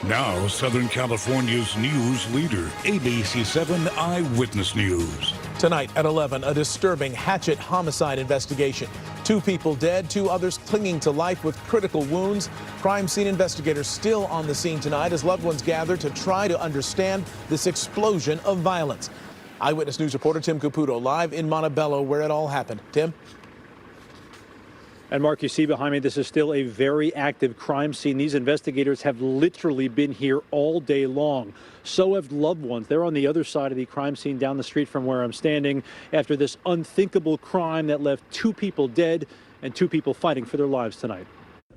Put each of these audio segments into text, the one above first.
Now, Southern California's news leader, ABC Eyewitness News. Tonight at 11, a disturbing hatchet homicide investigation. 2 people dead, 2 others clinging to life with critical wounds. Crime scene investigators still on the scene tonight as loved ones gather to try to understand this explosion of violence. Eyewitness News reporter Tim Caputo live in Montebello where it all happened. Tim? And Mark, you see behind me, this is still a very active crime scene. These investigators have literally been here all day long. So have loved ones. They're on the other side of the crime scene down the street from where I'm standing after this unthinkable crime that left 2 people dead and 2 people fighting for their lives tonight.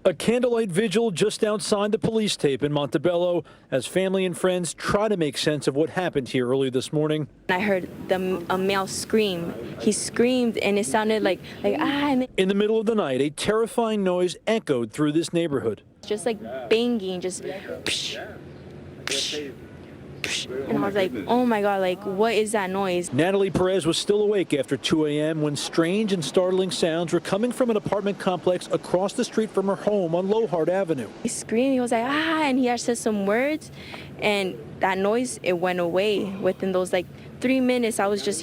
A candlelight vigil just outside the police tape in Montebello as family and friends try to make sense of what happened here early this morning. I heard a male scream. He screamed and it sounded like ah. In the middle of the night, a terrifying noise echoed through this neighborhood. Just like banging, just psh, psh, psh. And I was like, oh my God, like what is that noise? Natalie Perez was still awake after 2 a.m. when strange and startling sounds were coming from an apartment complex across the street from her home on Lowhart Avenue. He screamed, he was like, ah, and he had said some words, and that noise, it went away within those like 3 minutes. I was just,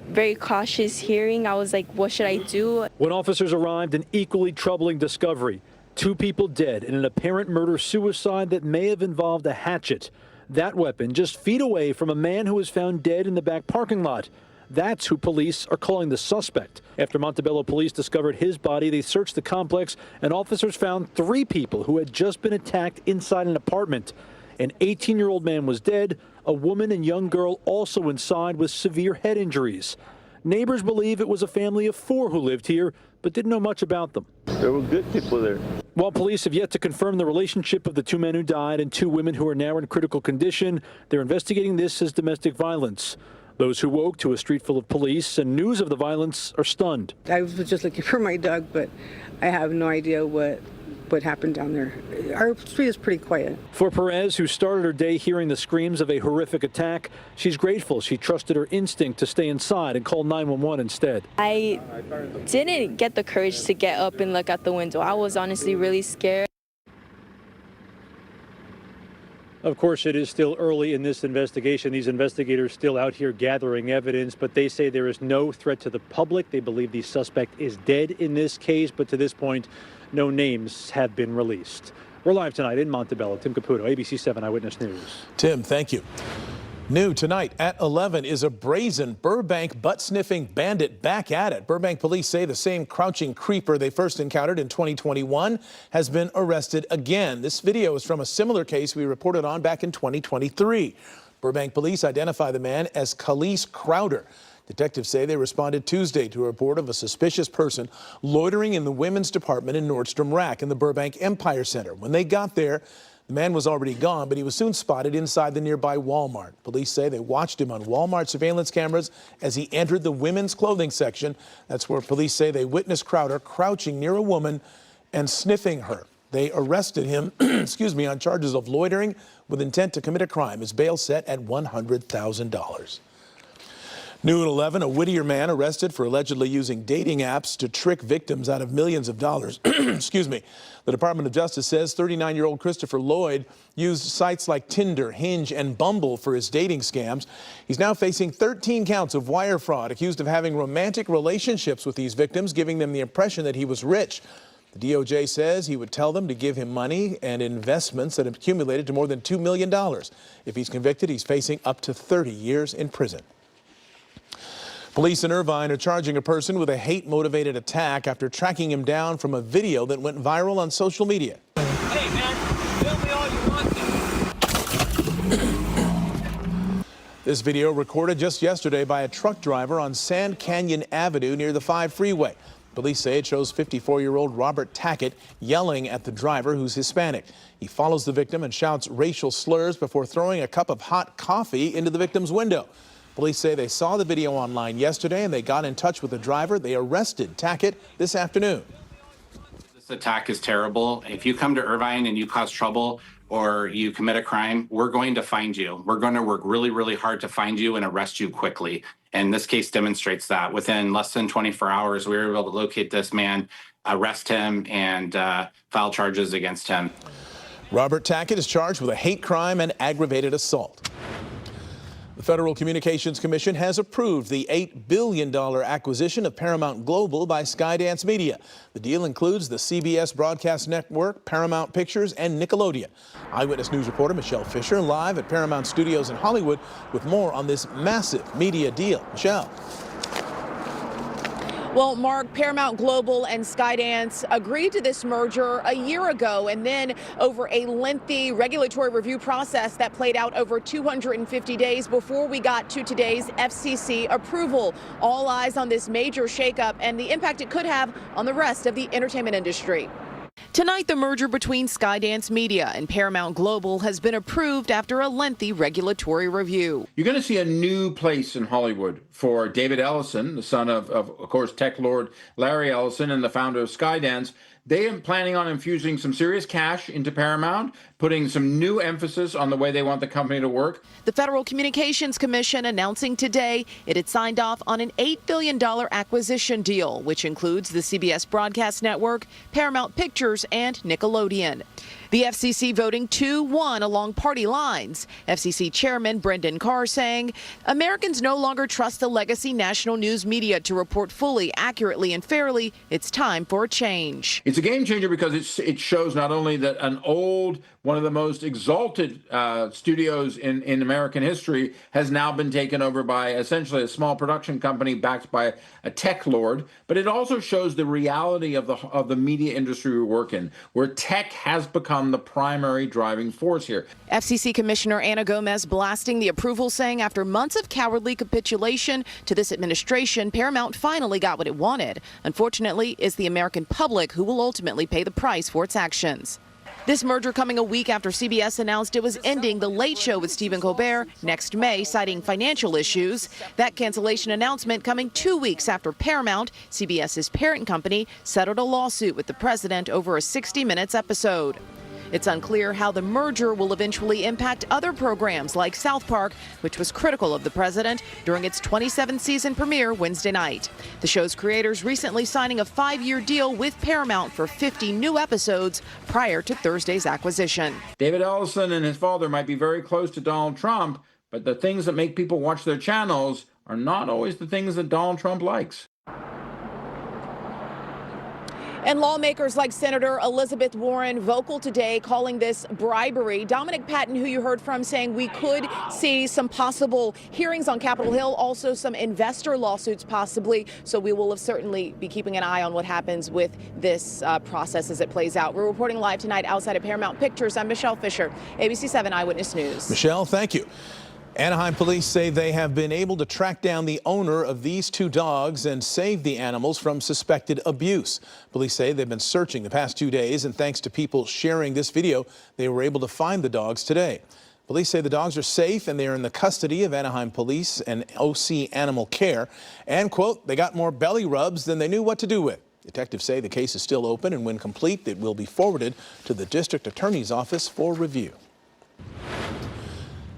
very cautious hearing. I was like, what should I do? When officers arrived, an equally troubling discovery. 2 people dead in an apparent murder-suicide that may have involved a hatchet. That weapon just feet away from a man who was found dead in the back parking lot. That's who police are calling the suspect. After Montebello police discovered his body, they searched the complex, and officers found 3 people who had just been attacked inside an apartment. An 18-year-old man was dead, a woman and young girl also inside with severe head injuries. Neighbors believe it was a family of 4 who lived here, but didn't know much about them. There were good people there. While police have yet to confirm the relationship of the 2 men who died and 2 women who are now in critical condition, they're investigating this as domestic violence. Those who woke to a street full of police and news of the violence are stunned. I was just looking for my dog, but I have no idea what happened down there. Our street is pretty quiet. For Perez, who started her day hearing the screams of a horrific attack, she's grateful she trusted her instinct to stay inside and call 911 instead. I didn't get the courage to get up and look out the window. I was honestly really scared. Of course, it is still early in this investigation. These investigators still out here gathering evidence, but they say there is no threat to the public. They believe the suspect is dead in this case, but to this point, no names have been released. We're live tonight in Montebello. Tim Caputo, ABC 7 Eyewitness News. Tim, thank you. New tonight at 11 is a brazen Burbank butt-sniffing bandit back at it. Burbank police say the same crouching creeper they first encountered in 2021 has been arrested again. This video is from a similar case we reported on back in 2023. Burbank police identify the man as Khalees Crowder. Detectives say they responded Tuesday to a report of a suspicious person loitering in the women's department in Nordstrom Rack in the Burbank Empire Center. When they got there, the man was already gone, but he was soon spotted inside the nearby Walmart. Police say they watched him on Walmart surveillance cameras as he entered the women's clothing section. That's where police say they witnessed Crowder crouching near a woman and sniffing her. They arrested him, on charges of loitering with intent to commit a crime. His bail set at $100,000. New at 11, a Whittier man arrested for allegedly using dating apps to trick victims out of millions of dollars. The Department of Justice says 39-year-old Christopher Lloyd used sites like Tinder, Hinge, and Bumble for his dating scams. He's now facing 13 counts of wire fraud, accused of having romantic relationships with these victims, giving them the impression that he was rich. The DOJ says he would tell them to give him money and investments that have accumulated to more than $2 million. If he's convicted, he's facing up to 30 years in prison. Police in Irvine are charging a person with a hate-motivated attack after tracking him down from a video that went viral on social media. Hey, man, film me all you want. This video recorded just yesterday by a truck driver on Sand Canyon Avenue near the 5 freeway. Police say it shows 54-year-old Robert Tackett yelling at the driver, who's Hispanic. He follows the victim and shouts racial slurs before throwing a cup of hot coffee into the victim's window. Police say they saw the video online yesterday and they got in touch with the driver. They arrested Tackett this afternoon. This attack is terrible. If you come to Irvine and you cause trouble or you commit a crime, we're going to find you. We're going to work really, really hard to find you and arrest you quickly. And this case demonstrates that. Within less than 24 hours, we were able to locate this man, arrest him, and file charges against him. Robert Tackett is charged with a hate crime and aggravated assault. The Federal Communications Commission has approved the $8 billion acquisition of Paramount Global by Skydance Media. The deal includes the CBS Broadcast Network, Paramount Pictures, and Nickelodeon. Eyewitness News reporter Michelle Fisher live at Paramount Studios in Hollywood with more on this massive media deal. Michelle. Well, Mark, Paramount Global and Skydance agreed to this merger a year ago, and then over a lengthy regulatory review process that played out over 250 days before we got to today's FCC approval. All eyes on this major shakeup and the impact it could have on the rest of the entertainment industry. Tonight, the merger between Skydance Media and Paramount Global has been approved after a lengthy regulatory review. You're going to see a new place in Hollywood for David Ellison, the son of course, tech lord Larry Ellison and the founder of Skydance. They are planning on infusing some serious cash into Paramount, putting some new emphasis on the way they want the company to work. The Federal Communications Commission announcing today it had signed off on an $8 billion acquisition deal, which includes the CBS Broadcast Network, Paramount Pictures, and Nickelodeon. The FCC voting 2-1 along party lines. FCC Chairman Brendan Carr saying Americans no longer trust the legacy national news media to report fully, accurately, and fairly. It's time for a change. It's a game changer because it shows not only that an old, one of the most exalted studios in American history has now been taken over by essentially a small production company backed by a tech lord, but it also shows the reality of the media industry we work in, where tech has become the primary driving force here. FCC Commissioner Ana Gomez blasting the approval, saying after months of cowardly capitulation to this administration, Paramount finally got what it wanted. Unfortunately, it's the American public who will ultimately pay the price for its actions. This merger coming a week after CBS announced it was ending The Late Show with Stephen Colbert next May, citing financial issues. That cancellation announcement coming 2 weeks after Paramount, CBS's parent company, settled a lawsuit with the president over a 60 Minutes episode. It's unclear how the merger will eventually impact other programs like South Park, which was critical of the president during its 27th season premiere Wednesday night. The show's creators recently signing a 5-year deal with Paramount for 50 new episodes prior to Thursday's acquisition. David Ellison and his father might be very close to Donald Trump, but the things that make people watch their channels are not always the things that Donald Trump likes. And lawmakers like Senator Elizabeth Warren vocal today calling this bribery. Dominic Patton, who you heard from, saying we could see some possible hearings on Capitol Hill, also some investor lawsuits possibly. So we will certainly be keeping an eye on what happens with this process as it plays out. We're reporting live tonight outside of Paramount Pictures. I'm Michelle Fisher, ABC 7 Eyewitness News. Michelle, thank you. Anaheim police say they have been able to track down the owner of these 2 dogs and save the animals from suspected abuse. Police say they've been searching the past 2 days, and thanks to people sharing this video, they were able to find the dogs today. Police say the dogs are safe and they are in the custody of Anaheim Police and OC Animal Care. And, quote, they got more belly rubs than they knew what to do with. Detectives say the case is still open, and when complete, it will be forwarded to the district attorney's office for review.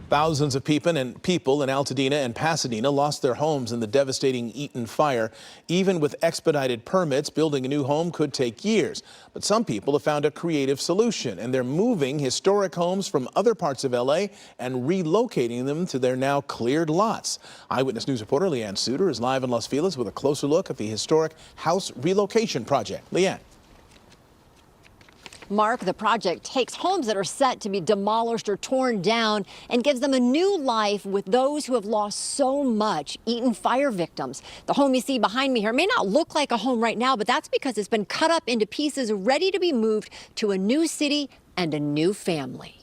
Thousands of people in Altadena and Pasadena lost their homes in the devastating Eaton fire. Even with expedited permits, building a new home could take years. But some people have found a creative solution, and they're moving historic homes from other parts of L.A. and relocating them to their now cleared lots. Eyewitness News reporter Leanne Suter is live in Los Feliz with a closer look at the historic house relocation project. Leanne. Mark, the project takes homes that are set to be demolished or torn down and gives them a new life with those who have lost so much, Eaton fire victims. The home you see behind me here may not look like a home right now, but that's because it's been cut up into pieces ready to be moved to a new city and a new family.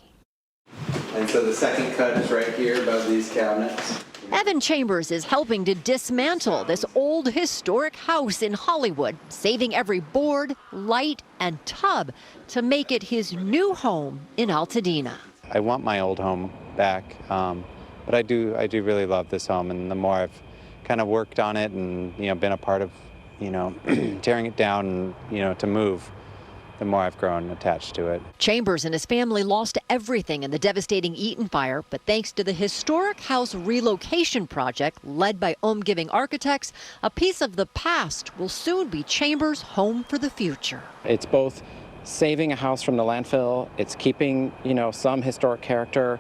And so the second cut is right here above these cabinets. Evan Chambers is helping to dismantle this old historic house in Hollywood, saving every board, light, and tub to make it his new home in Altadena. I want my old home back, but I do really love this home, and the more I've kind of worked on it and been a part of tearing it down and to move, the more I've grown attached to it. Chambers and his family lost everything in the devastating Eaton fire, but thanks to the historic house relocation project led by Giving Architects, a piece of the past will soon be Chambers' home for the future. It's both saving a house from the landfill. It's keeping, some historic character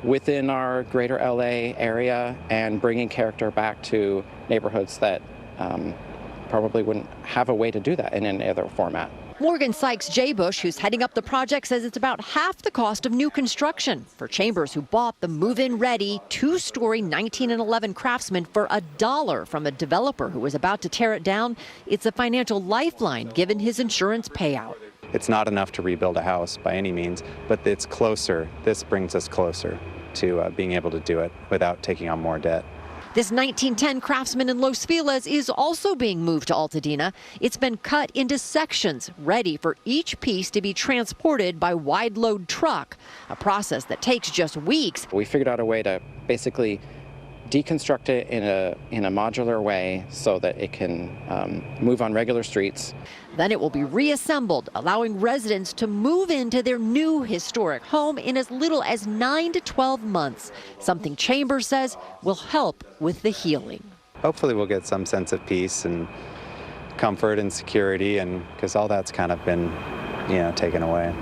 within our greater LA area and bringing character back to neighborhoods that probably wouldn't have a way to do that in any other format. Morgan Sykes J. Bush, who's heading up the project, says it's about half the cost of new construction for Chambers, who bought the move-in ready 2-story 1911 Craftsman for $1 from a developer who was about to tear it down. It's a financial lifeline given his insurance payout. It's not enough to rebuild a house by any means, but it's closer. This brings us closer to being able to do it without taking on more debt. This 1910 Craftsman in Los Feliz is also being moved to Altadena. It's been cut into sections, ready for each piece to be transported by wide-load truck, a process that takes just weeks. We figured out a way to basically deconstruct it in a modular way so that it can move on regular streets. Then it will be reassembled, allowing residents to move into their new historic home in as little as 9 to 12 months, something Chambers says will help with the healing. Hopefully we'll get some sense of peace and comfort and security, and because all that's kind of been, taken away.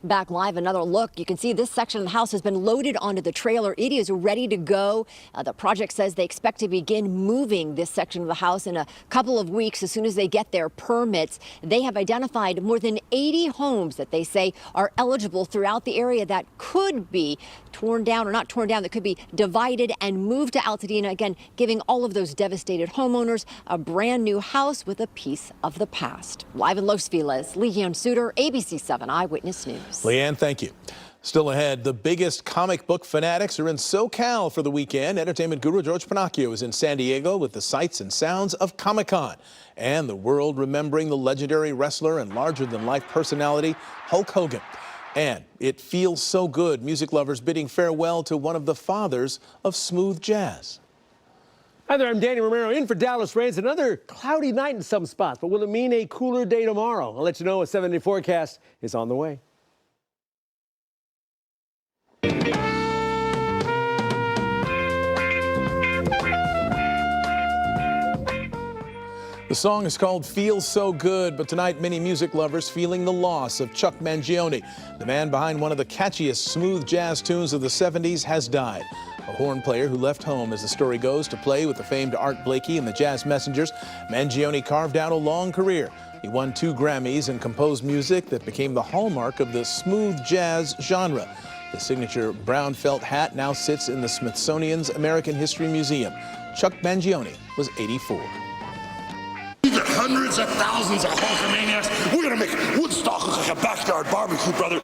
Back live, another look. You can see this section of the house has been loaded onto the trailer. It is ready to go. The project says they expect to begin moving this section of the house in a couple of weeks as soon as they get their permits. They have identified more than 80 homes that they say are eligible throughout the area that could be torn down, or not torn down, that could be divided and moved to Altadena, again, giving all of those devastated homeowners a brand new house with a piece of the past. Live in Los Feliz, Leanne Suter, ABC 7 Eyewitness News. Leanne, thank you. Still ahead, the biggest comic book fanatics are in SoCal for the weekend. Entertainment guru George Pinocchio is in San Diego with the sights and sounds of Comic-Con. And the world remembering the legendary wrestler and larger-than-life personality, Hulk Hogan. And it feels so good, music lovers bidding farewell to one of the fathers of smooth jazz. Hi there, I'm Danny Romero in for Dallas Rains. Another cloudy night in some spots, but will it mean a cooler day tomorrow? I'll let you know a 7-day forecast is on the way. The song is called Feels So Good, but tonight many music lovers feeling the loss of Chuck Mangione. The man behind one of the catchiest smooth jazz tunes of the 70s has died. A horn player who left home, as the story goes, to play with the famed Art Blakey and the Jazz Messengers, Mangione carved out a long career. He won 2 Grammys and composed music that became the hallmark of the smooth jazz genre. His signature brown felt hat now sits in the Smithsonian's American History Museum. Chuck Mangione was 84. Hundreds of thousands of Hulkamaniacs. We're going to make Woodstock look like a backyard barbecue, brother.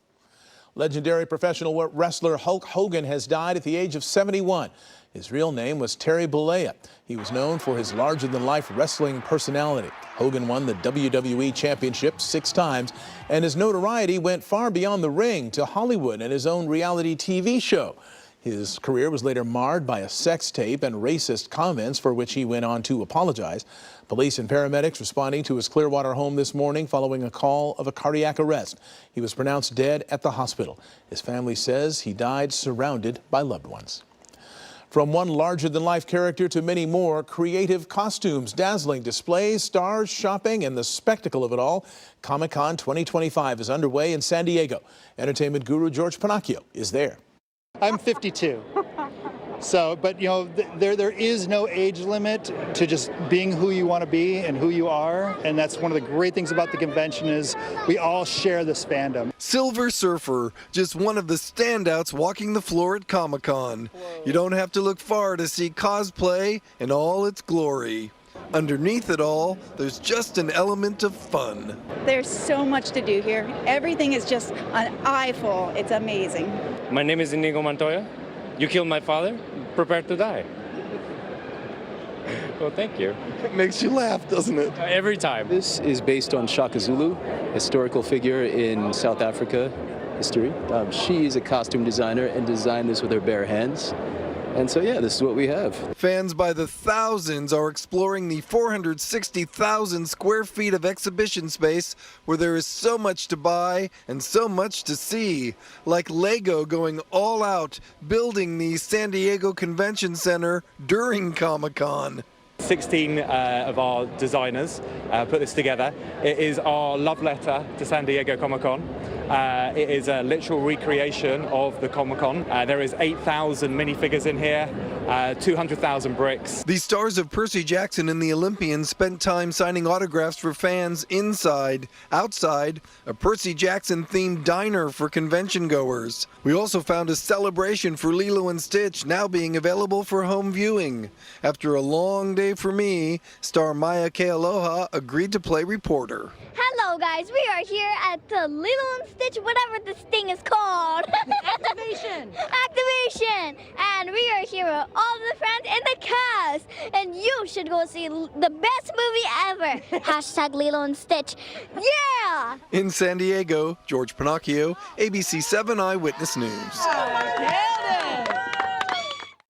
Legendary professional wrestler Hulk Hogan has died at the age of 71. His real name was Terry Bollea. He was known for his larger-than-life wrestling personality. Hogan won the WWE Championship 6 times, and his notoriety went far beyond the ring to Hollywood and his own reality TV show. His career was later marred by a sex tape and racist comments for which he went on to apologize. Police and paramedics responding to his Clearwater home this morning following a call of a cardiac arrest. He was pronounced dead at the hospital. His family says he died surrounded by loved ones. From one larger-than-life character to many more, creative costumes, dazzling displays, stars, shopping, and the spectacle of it all, Comic-Con 2025 is underway in San Diego. Entertainment guru George Pinocchio is there. I'm 52. So, but there is no age limit to just being who you want to be and who you are, and that's one of the great things about the convention is we all share this fandom. Silver Surfer, just one of the standouts walking the floor at Comic-Con. You don't have to look far to see cosplay in all its glory. Underneath it all, there's just an element of fun. There's so much to do here. Everything is just an eyeful. It's amazing. My name is Inigo Montoya. You killed my father, prepare to die. Well, thank you. It makes you laugh, doesn't it? Every time. This is based on Shaka Zulu, historical figure in South Africa history. She is a costume designer and designed this with her bare hands. And so, yeah, this is what we have. Fans by the thousands are exploring the 460,000 square feet of exhibition space where there is so much to buy and so much to see. Like Lego going all out, building the San Diego Convention Center during Comic-Con. 16 of our designers put this together. It is our love letter to San Diego Comic-Con. It is a literal recreation of the Comic-Con. There is 8,000 minifigures in here, 200,000 bricks. The stars of Percy Jackson and the Olympians spent time signing autographs for fans inside. Outside, a Percy Jackson-themed diner for convention goers. We also found a celebration for Lilo and Stitch, now being available for home viewing. After a long day for me, star Maya Kealoha agreed to play reporter. Hello guys, we are here at the Lilo and Stitch, whatever this thing is called. Activation! Activation! And we are here with all the friends in the cast. And you should go see the best movie ever. Hashtag Lilo and Stitch. Yeah! In San Diego, George Pinocchio, ABC7 Eyewitness News.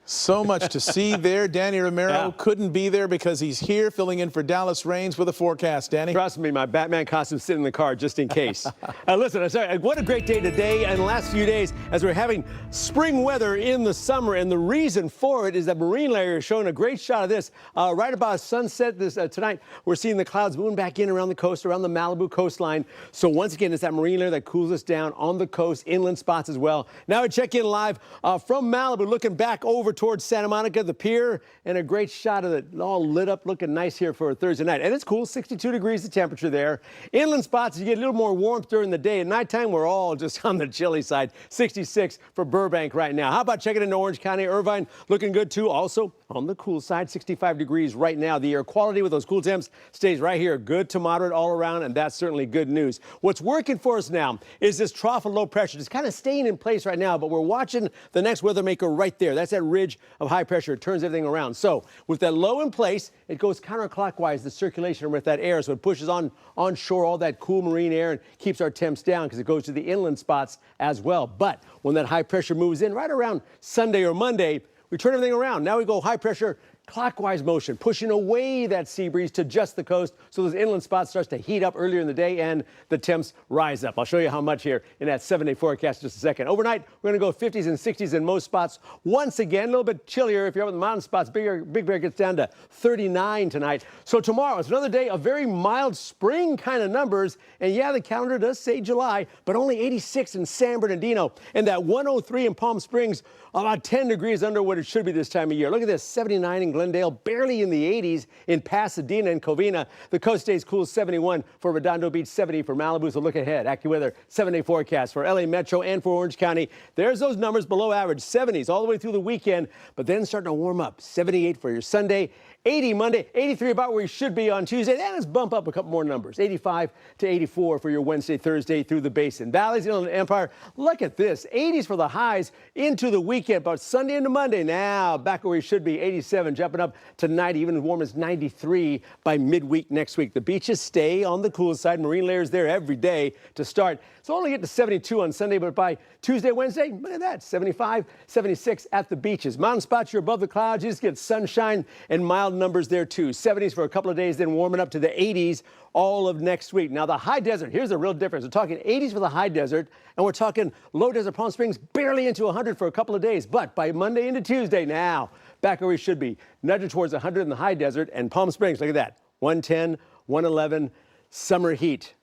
So much to see there. Danny Romero couldn't be there because he's here filling in for Dallas Raines with a forecast. Danny? Trust me, my Batman costume's sitting in the car just in case. Listen, I'm sorry, what a great day today and the last few days as we're having spring weather in the summer. And the reason for it is that marine layer is showing a great shot of this. Right about sunset tonight, we're seeing the clouds moving back in around the coast, around the Malibu coastline. So once again, it's that marine layer that cools us down on the coast, inland spots as well. Now we check in live from Malibu, looking back over towards Santa Monica, the pier, and a great shot of it all lit up, looking nice here for a Thursday night. And it's cool, 62 degrees the temperature there. Inland spots, you get a little more warmth during the day. At nighttime, we're all just on the chilly side, 66 for Burbank right now. How about checking into Orange County? Irvine looking good too. Also on the cool side, 65 degrees right now. The air quality with those cool temps stays right here, good to moderate all around, and that's certainly good news. What's working for us now is this trough of low pressure, just kind of staying in place right now, but we're watching the next weather maker right there. That's that ridge of high pressure. It turns everything around. So with that low in place, it goes counterclockwise, the circulation with that air. So it pushes onshore all that cool marine air and keeps our temps down because it goes to the inland spots as well. But when that high pressure moves in right around Sunday or Monday, we turn everything around. Now we go high pressure clockwise motion, pushing away that sea breeze to just the coast. So those inland spots starts to heat up earlier in the day and the temps rise up. I'll show you how much here in that 7-day forecast in just a second. Overnight, we're going to go 50s and 60s in most spots. Once again, a little bit chillier. If you're up in the mountain spots, Big Bear gets down to 39 tonight. So tomorrow, it's another day of very mild spring kind of numbers. And yeah, the calendar does say July, but only 86 in San Bernardino. And that 103 in Palm Springs, about 10 degrees under what it should be this time of year. Look at this, 79 in Glendale, barely in the 80s in Pasadena and Covina. The coast stays cool, 71 for Redondo Beach, 70 for Malibu. So look ahead. AccuWeather 7-day forecast for LA Metro and for Orange County. There's those numbers below average, 70s all the way through the weekend, but then starting to warm up. 78 for your Sunday, 80 Monday, 83 about where you should be on Tuesday. Then let's bump up a couple more numbers. 85 to 84 for your Wednesday, Thursday through the Basin. Valleys, Inland Empire, look at this. 80s for the highs into the weekend, but Sunday into Monday now back where we should be. 87 jumping up to 90, even as warm as 93 by midweek next week. The beaches stay on the cool side. Marine layers there every day to start. So only get to 72 on Sunday, but by Tuesday, Wednesday, look at that, 75, 76 at the beaches. Mountain spots, you're above the clouds. You just get sunshine and mild numbers there too. 70s for a couple of days, then warming up to the 80s all of next week. Now the high desert, here's the real difference. We're talking 80s for the high desert, and we're talking low desert Palm Springs, barely into 100 for a couple of days. But by Monday into Tuesday now, back where we should be, nudging towards 100 in the high desert, and Palm Springs, look at that, 110, 111, summer heat.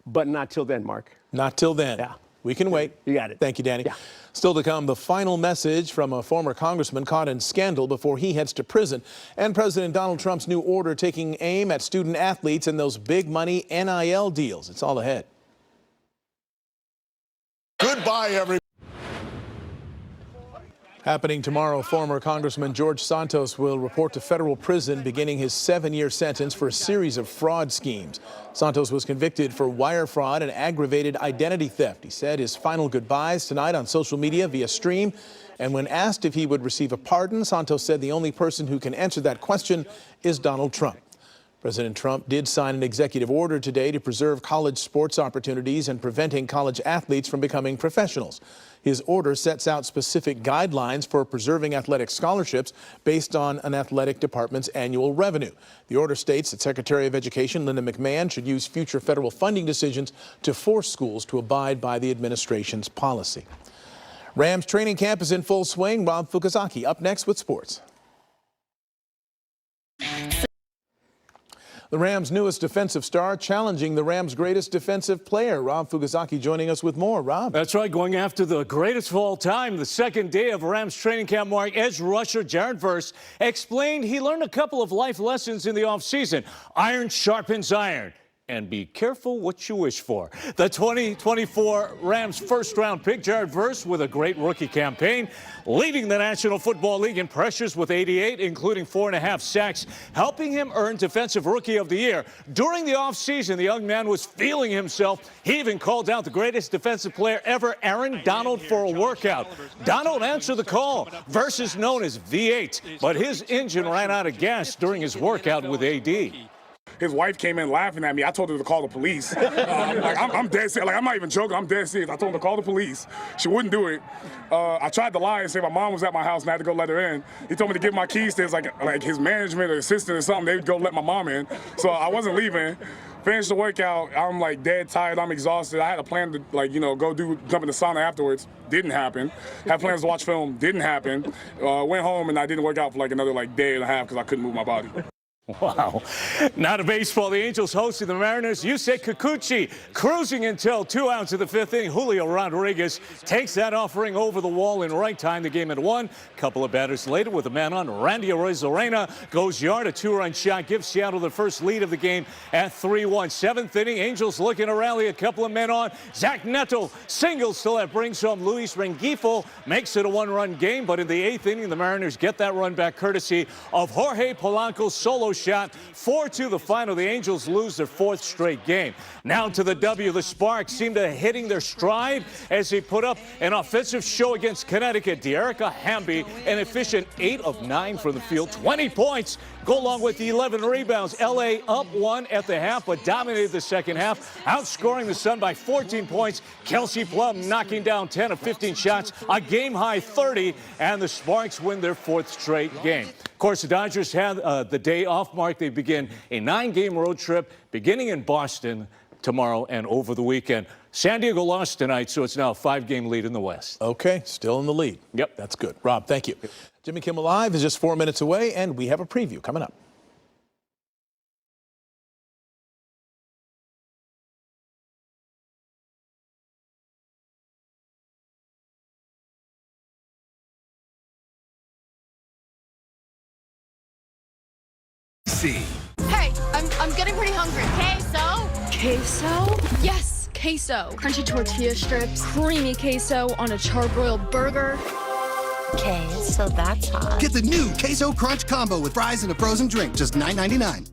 But not till then, Mark. Not till then. Yeah. We can wait. You got it. Thank you, Danny. Yeah. Still to come, the final message from a former congressman caught in scandal before he heads to prison, and President Donald Trump's new order taking aim at student athletes and those big money NIL deals. It's all ahead. Goodbye, everybody. Happening tomorrow, former Congressman George Santos will report to federal prison beginning his 7-year sentence for a series of fraud schemes. Santos was convicted for wire fraud and aggravated identity theft. He said his final goodbyes tonight on social media via stream. And when asked if he would receive a pardon, Santos said the only person who can answer that question is Donald Trump. President Trump did sign an executive order today to preserve college sports opportunities and preventing college athletes from becoming professionals. His order sets out specific guidelines for preserving athletic scholarships based on an athletic department's annual revenue. The order states that Secretary of Education Linda McMahon should use future federal funding decisions to force schools to abide by the administration's policy. Rams training camp is in full swing. Rob Fukuzaki up next with sports. The Rams' newest defensive star challenging the Rams' greatest defensive player. Rob Fugasaki joining us with more. Rob. That's right, going after the greatest of all time. The second day of Rams training camp, Mark, edge rusher Jared Verse explained he learned a couple of life lessons in the offseason. Iron sharpens iron. And be careful what you wish for. The 2024 Rams first-round pick, Jared Verse, with a great rookie campaign, leading the National Football League in pressures with 88, including 4.5 sacks, helping him earn Defensive Rookie of the Year. During the offseason, the young man was feeling himself. He even called out the greatest defensive player ever, Aaron Donald, for a workout. Donald answered the call. Verse is known as V8, but his engine ran out of gas during his workout with AD. His wife came in laughing at me. I told her to call the police. I'm dead serious. Like, I'm not even joking. I'm dead serious. I told her to call the police. She wouldn't do it. I tried to lie and say my mom was at my house and I had to go let her in. He told me to give my keys to his management or assistant or something. They would go let my mom in. So I wasn't leaving. Finished the workout. I'm like dead tired. I'm exhausted. I had a plan to go jump in the sauna afterwards. Didn't happen. Had plans to watch film. Didn't happen. Went home and I didn't work out for another day and a half because I couldn't move my body. Wow. Now to baseball, the Angels hosting the Mariners. Yusei Kikuchi cruising until 2 outs of the 5th inning. Julio Rodriguez takes that offering over the wall in right time. The game at 1. Couple of batters later with a man on. Randy Arozarena goes yard. A 2-run shot gives Seattle the first lead of the game at 3-1. 7th inning. Angels looking to rally a couple of men on. Zach Neto singles till that brings home Luis Rengifo. Makes it a 1-run game. But in the 8th inning, the Mariners get that run back courtesy of Jorge Polanco's solo shot. 4-2 the final. The Angels lose their 4th straight game. Now to the W. The Sparks seem to hitting their stride as they put up an offensive show against Connecticut. De'Erica Hamby, an efficient 8 of 9 from the field, 20 points. Go along with the 11 rebounds. L.A. up 1 at the half, but dominated the second half, outscoring the Sun by 14 points. Kelsey Plum knocking down 10 of 15 shots, a game-high 30, and the Sparks win their 4th straight game. Of course, the Dodgers had the day off, Mark. They begin a 9-game road trip beginning in Boston tomorrow and over the weekend. San Diego lost tonight, so it's now a 5-game lead in the West. Okay, still in the lead. Yep, that's good. Rob, thank you. Jimmy Kimmel Live is just 4 minutes away, and we have a preview coming up. Hey, I'm getting pretty hungry. Queso? Queso? Yes, queso. Crunchy tortilla strips, creamy queso on a charbroiled burger. Okay, so that's hot. Get the new Queso Crunch Combo with fries and a frozen drink, just $9.99.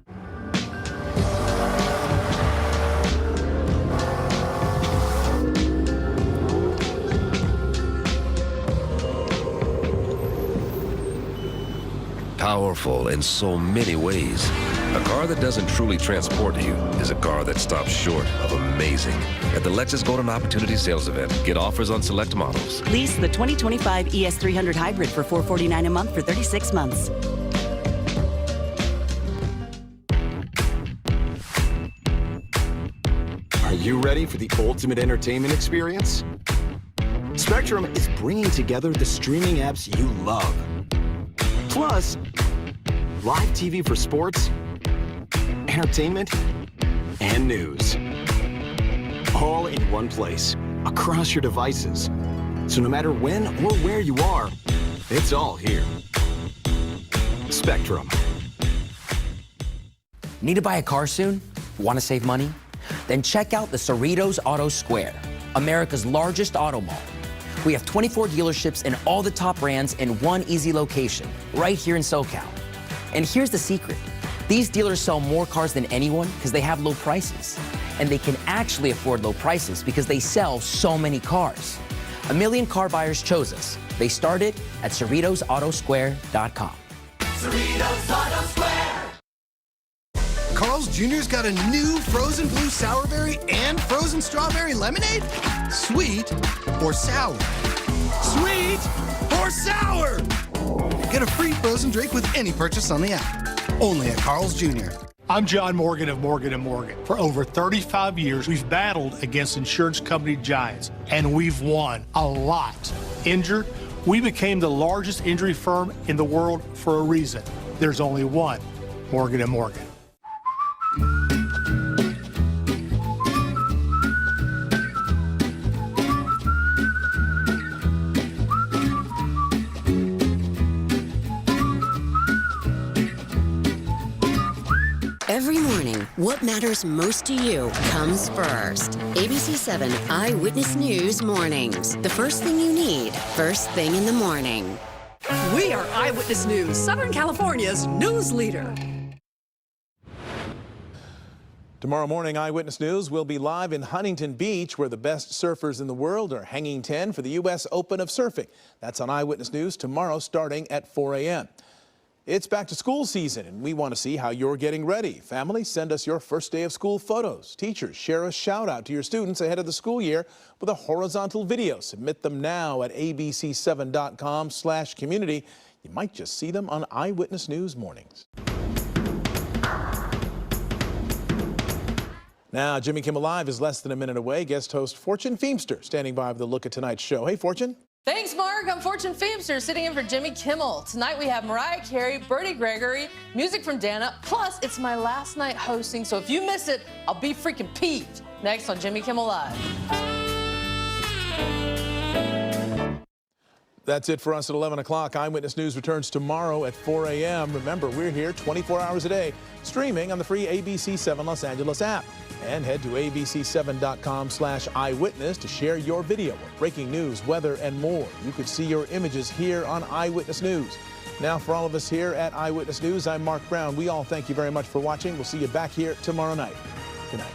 Powerful in so many ways. A car that doesn't truly transport you is a car that stops short of amazing. At the Lexus Golden Opportunity Sales Event, get offers on select models. Lease the 2025 ES300 Hybrid for $449 a month for 36 months. Are you ready for the ultimate entertainment experience? Spectrum is bringing together the streaming apps you love. Plus, live TV for sports, entertainment, and news. All in one place, across your devices. So no matter when or where you are, it's all here. Spectrum. Need to buy a car soon? Want to save money? Then check out the Cerritos Auto Square, America's largest auto mall. We have 24 dealerships and all the top brands in one easy location, right here in SoCal. And here's the secret. These dealers sell more cars than anyone because they have low prices. And they can actually afford low prices because they sell so many cars. 1 million car buyers chose us. They started at CerritosAutosquare.com. Cerritos Auto Square. Carl's Jr.'s got a new frozen blue sourberry and frozen strawberry lemonade? Sweet or sour? Sweet or sour? Get a free frozen drink with any purchase on the app. Only at Carl's Jr. I'm John Morgan of Morgan & Morgan. For over 35 years, we've battled against insurance company giants, and we've won a lot. Injured? We became the largest injury firm in the world for a reason. There's only one Morgan & Morgan. Every morning, what matters most to you comes first. ABC 7 Eyewitness News Mornings. The first thing you need, first thing in the morning. We are Eyewitness News, Southern California's news leader. Tomorrow morning, Eyewitness News will be live in Huntington Beach, where the best surfers in the world are hanging 10 for the U.S. Open of Surfing. That's on Eyewitness News tomorrow starting at 4 a.m. It's back to school season, and we want to see how you're getting ready. Families, send us your first day of school photos. Teachers, share a shout out to your students ahead of the school year with a horizontal video. Submit them now at abc7.com/community. You might just see them on Eyewitness News Mornings. Now, Jimmy Kimmel Live is less than a minute away. Guest host Fortune Feimster standing by with a look at tonight's show. Hey, Fortune. Thanks, Mark. I'm Fortune Feimster, sitting in for Jimmy Kimmel. Tonight we have Mariah Carey, Bertie Gregory, music from Dana. Plus, it's my last night hosting, so if you miss it, I'll be freaking peeved. Next on Jimmy Kimmel Live. That's it for us at 11 o'clock. Eyewitness News returns tomorrow at 4 a.m. Remember, we're here 24 hours a day, streaming on the free ABC 7 Los Angeles app. And head to abc7.com/eyewitness to share your video of breaking news, weather, and more. You could see your images here on Eyewitness News. Now, for all of us here at Eyewitness News, I'm Mark Brown. We all thank you very much for watching. We'll see you back here tomorrow night. Good night.